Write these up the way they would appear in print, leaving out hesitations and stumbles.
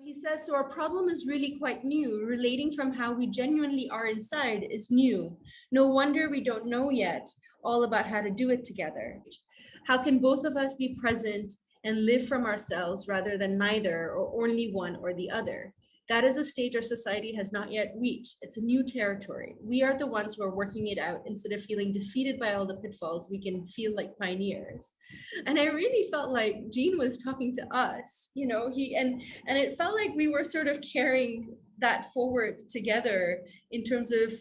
He says, so our problem is really quite new. Relating from how we genuinely are inside is new. No wonder we don't know yet all about how to do it together. How can both of us be present and live from ourselves rather than neither or only one or the other? That is a stage our society has not yet reached. It's a new territory. We are the ones who are working it out. Instead of feeling defeated by all the pitfalls, we can feel like pioneers. And I really felt like Jean was talking to us, and it felt like we were sort of carrying that forward together in terms of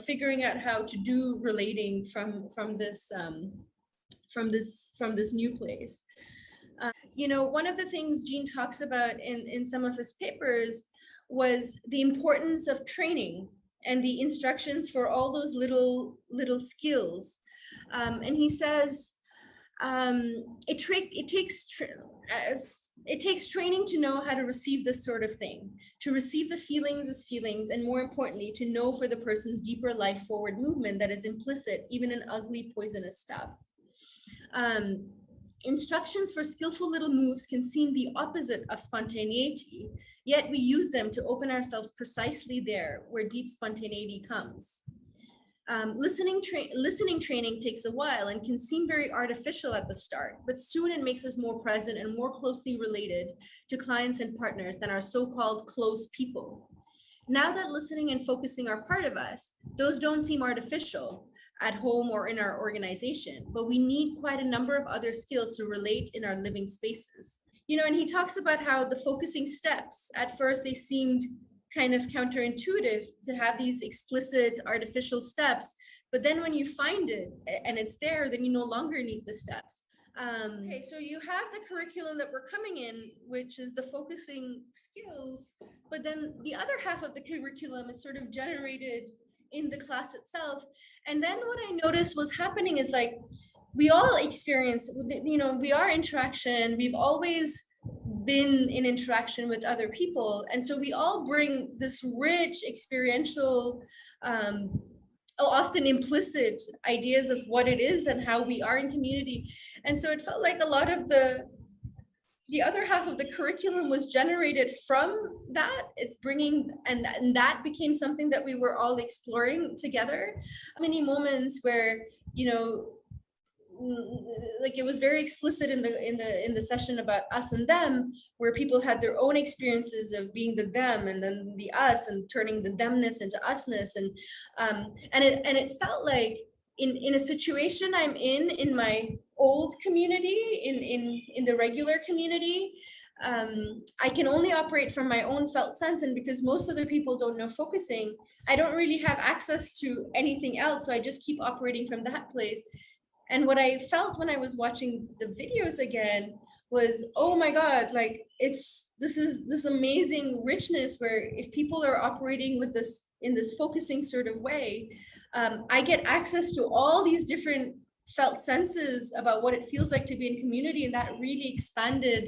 figuring out how to do relating from this new place. One of the things Jean talks about in some of his papers was the importance of training and the instructions for all those little skills. And he says it takes training to know how to receive this sort of thing, to receive the feelings as feelings, and more importantly, to know for the person's deeper life forward movement that is implicit even in ugly, poisonous stuff. Instructions for skillful little moves can seem the opposite of spontaneity, yet we use them to open ourselves precisely there where deep spontaneity comes. Listening training takes a while and can seem very artificial at the start, but soon it makes us more present and more closely related to clients and partners than our so-called close people. Now that listening and focusing are part of us, those don't seem artificial at home or in our organization, but we need quite a number of other skills to relate in our living spaces. And he talks about how the focusing steps, at first they seemed kind of counterintuitive to have these explicit artificial steps, but then when you find it and it's there, then you no longer need the steps. Okay, so you have the curriculum that we're coming in, which is the focusing skills, but then the other half of the curriculum is sort of generated in the class itself. And then what I noticed was happening is like, we all experience, we are interaction, we've always been in interaction with other people. And so we all bring this rich experiential, often implicit ideas of what it is and how we are in community. And so it felt like a lot of the other half of the curriculum was generated from that. It's bringing, and that became something that we were all exploring together. Many moments where, like it was very explicit in the session about us and them, where people had their own experiences of being the them and then the us and turning the themness into usness. And it felt like in a situation I'm in my old community, in the regular community, I can only operate from my own felt sense. And because most other people don't know focusing, I don't really have access to anything else. So I just keep operating from that place. And what I felt when I was watching the videos again was, oh my God, like this is this amazing richness where if people are operating with this in this focusing sort of way, I get access to all these different felt senses about what it feels like to be in community. And that really expanded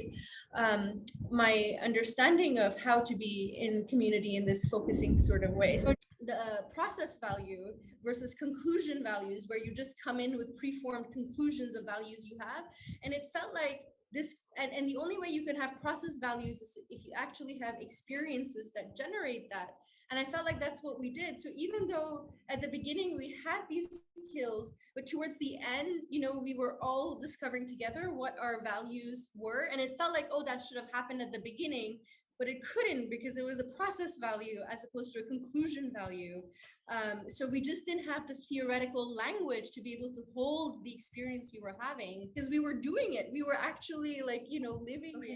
my understanding of how to be in community in this focusing sort of way. So the process value versus conclusion values, where you just come in with preformed conclusions of values you have. And it felt like this, and the only way you can have process values is if you actually have experiences that generate that. And I felt like that's what we did. So even though at the beginning we had these skills, but towards the end, we were all discovering together what our values were. And it felt like, oh, that should have happened at the beginning, but it couldn't because it was a process value as opposed to a conclusion value. So we just didn't have the theoretical language to be able to hold the experience we were having because we were doing it. We were actually like, living. Okay.